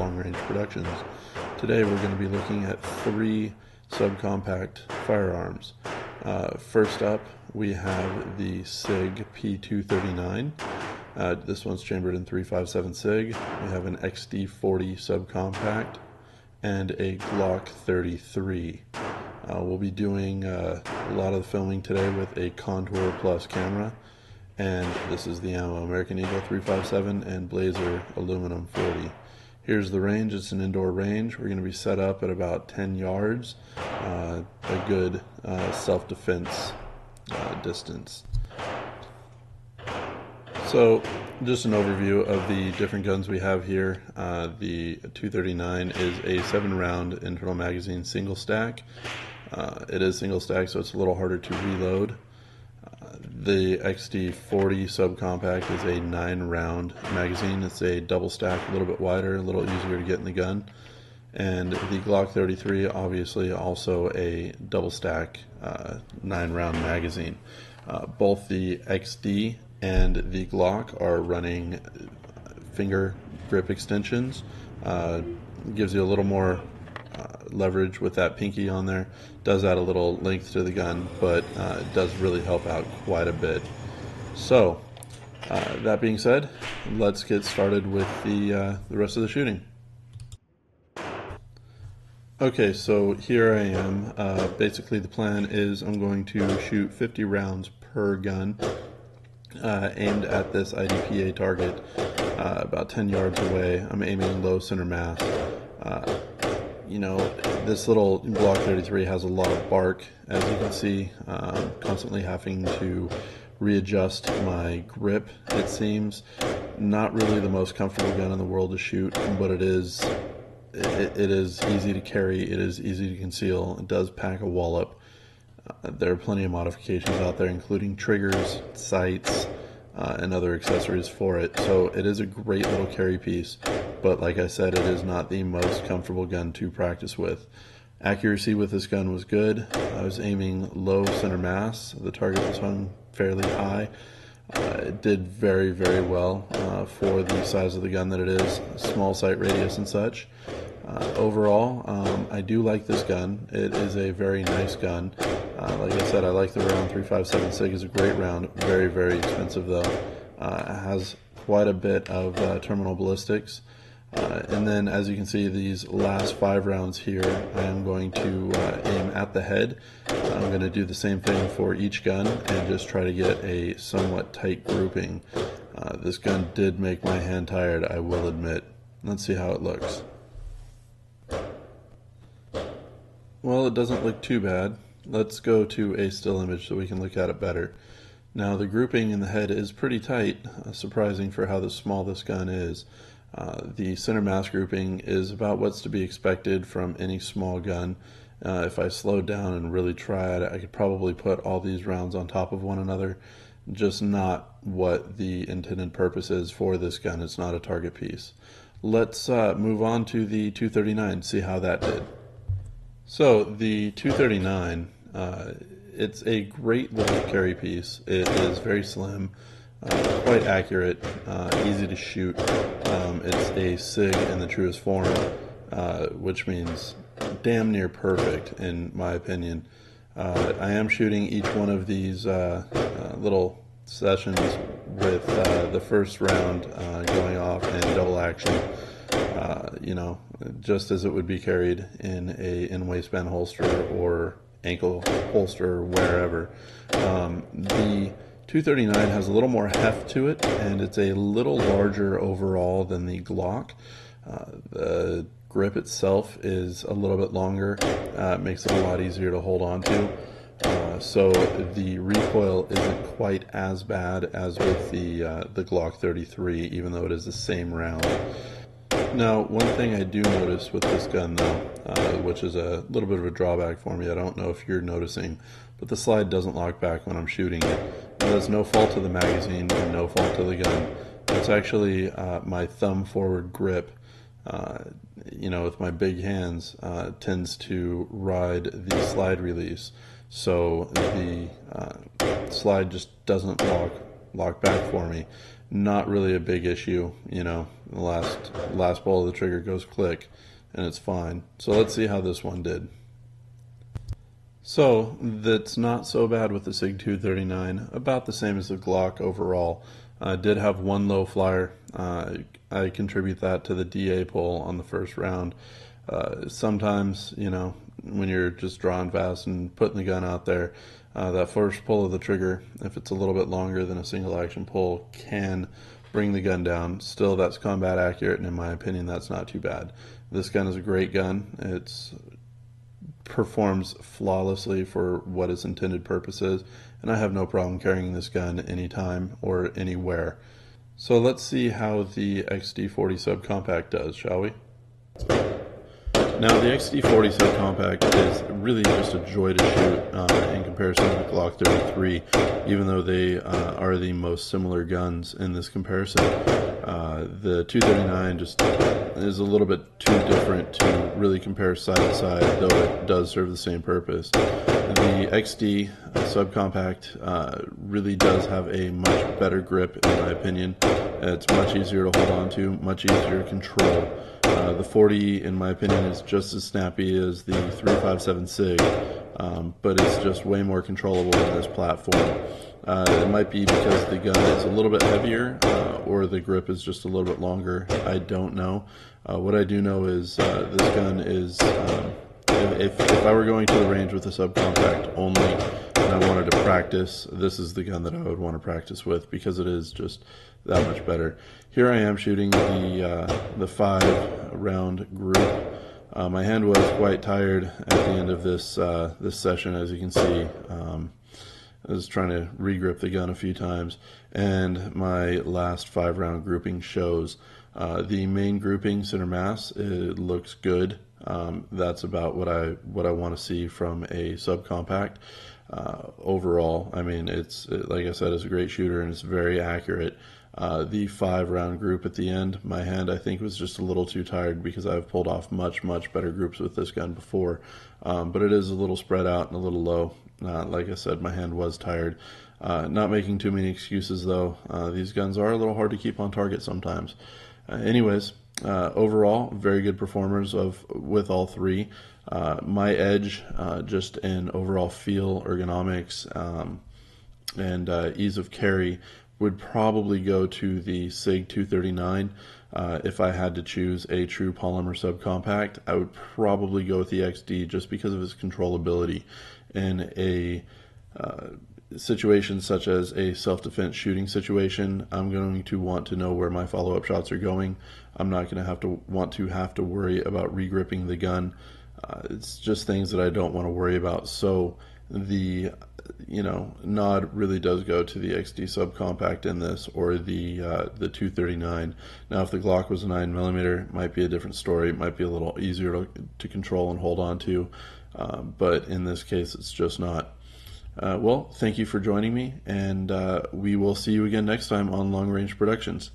Long Range Productions. Today we're going to be looking at 3 subcompact firearms. First up, we have the Sig P239. This one's chambered in 357 Sig. We have an XD40 Sub-Compact and a Glock 33. We'll be doing a lot of the filming today with a Contour Plus camera, and this is the ammo, American Eagle 357 and Blazer aluminum 40. Here's the range. It's an indoor range. We're going to be set up at about 10 yards, a good self-defense distance. So just an overview of the different guns we have here. The 239 is a 7-round internal magazine single stack. It is single stack, so it's a little harder to reload. The XD40 Sub-Compact is a 9-round magazine. It's a double stack, a little bit wider, a little easier to get in the gun. And the Glock 33, obviously also a double stack 9-round magazine. Both the XD and the Glock are running finger grip extensions. Gives you a little more leverage with that pinky on there. Does add a little length to the gun, but it does really help out quite a bit. So that being said, let's get started with the rest of the shooting. Okay, so here I am. Basically the plan is I'm going to shoot 50 rounds per gun aimed at this IDPA target about 10 yards away. I'm aiming low center mass. You know, this little Glock 33 has a lot of bark, as you can see. Constantly having to readjust my grip, it seems. Not really the most comfortable gun in the world to shoot, but it is easy to carry, it is easy to conceal, it does pack a wallop. There are plenty of modifications out there, including triggers, sights, and other accessories for it. So it is a great little carry piece, but like I said, it is not the most comfortable gun to practice with. Accuracy with this gun was good. I was aiming low center mass. The target was hung fairly high. It did very, very well for the size of the gun that it is, small sight radius and such. Overall, I do like this gun. It is a very nice gun. Like I said, I like the round. 357 Sig is a great round. Very, very expensive though. It has quite a bit of terminal ballistics. And then, as you can see, these last 5 rounds here, I am going to aim at the head. I'm going to do the same thing for each gun and just try to get a somewhat tight grouping. This gun did make my hand tired, I will admit. Let's see how it looks. Well, it doesn't look too bad. Let's go to a still image so we can look at it better. Now, the grouping in the head is pretty tight, surprising for how small this gun is. The center mass grouping is about what's to be expected from any small gun. If I slowed down and really tried, I could probably put all these rounds on top of one another. Just not what the intended purpose is for this gun. It's not a target piece. Let's move on to the 239, see how that did. So the 239, it's a great little carry piece. It is very slim, quite accurate, easy to shoot. It's a Sig in the truest form, which means damn near perfect in my opinion. I am shooting each one of these little sessions with the first round going off in double action. You know, just as it would be carried in a waistband holster or ankle holster, wherever. The 239 has a little more heft to it, and it's a little larger overall than the Glock. The grip itself is a little bit longer, makes it a lot easier to hold on to. So the recoil isn't quite as bad as with the Glock 33, even though it is the same round. Now, one thing I do notice with this gun though, which is a little bit of a drawback for me, I don't know if you're noticing, but the slide doesn't lock back when I'm shooting it. Now, that's no fault to the magazine and no fault to the gun. It's actually my thumb forward grip, you know, with my big hands, tends to ride the slide release. So the slide just doesn't lock back for me. not really a big issue. You know, the last pull of the trigger goes click, and it's fine. So let's see how this one did. So that's not so bad with the Sig 239, about the same as the Glock overall. Did have one low flyer. I contribute that to the DA pull on the first round. Sometimes, you know, when you're just drawing fast and putting the gun out there, that first pull of the trigger, if it's a little bit longer than a single action pull, can bring the gun down. Still, that's combat accurate, and in my opinion, that's not too bad. This gun is a great gun. It's performs flawlessly for what its intended purpose is, and I have no problem carrying this gun anytime or anywhere. So let's see how the XD40 Sub-Compact does, shall we? Now the XD40 Sub-Compact is really just a joy to shoot in comparison to the Glock 33, even though they are the most similar guns in this comparison. The 239 just is a little bit too different to really compare side to side, though it does serve the same purpose. The XD Sub-Compact really does have a much better grip, in my opinion. It's much easier to hold on to, much easier to control. The 40, in my opinion, is just as snappy as the 357 Sig, but it's just way more controllable in this platform. It might be because the gun is a little bit heavier, or the grip is just a little bit longer. I don't know. What I do know is this gun is, if I were going to the range with a Sub-Compact only and I wanted to practice, this is the gun that I would want to practice with, because it is just that much better. Here I am shooting the 5-round group. My hand was quite tired at the end of this this session, as you can see. I was trying to re-grip the gun a few times, and my last 5-round grouping shows. The main grouping, center mass, it looks good. That's about what I want to see from a Sub-Compact. Overall, I mean, like I said, it's a great shooter and it's very accurate. The 5-round group at the end, my hand, I think, was just a little too tired, because I've pulled off much better groups with this gun before, but it is a little spread out and a little low. Like I said, my hand was tired. Not making too many excuses, though. These guns are a little hard to keep on target sometimes. Anyways, overall, very good performers with all three. My edge, just in overall feel, ergonomics, and ease of carry, would probably go to the Sig 239. If I had to choose a true polymer Sub-Compact, I would probably go with the XD, just because of its controllability. In a situation such as a self-defense shooting situation, I'm going to want to know where my follow-up shots are going. I'm not going to want to worry about re-gripping the gun. It's just things that I don't want to worry about. So the nod really does go to the XD Sub-Compact in this, or the 239. Now, if the Glock was a 9mm, it might be a different story. It might be a little easier to control and hold on to, but in this case, it's just not. Well, thank you for joining me, and we will see you again next time on Long Range Productions.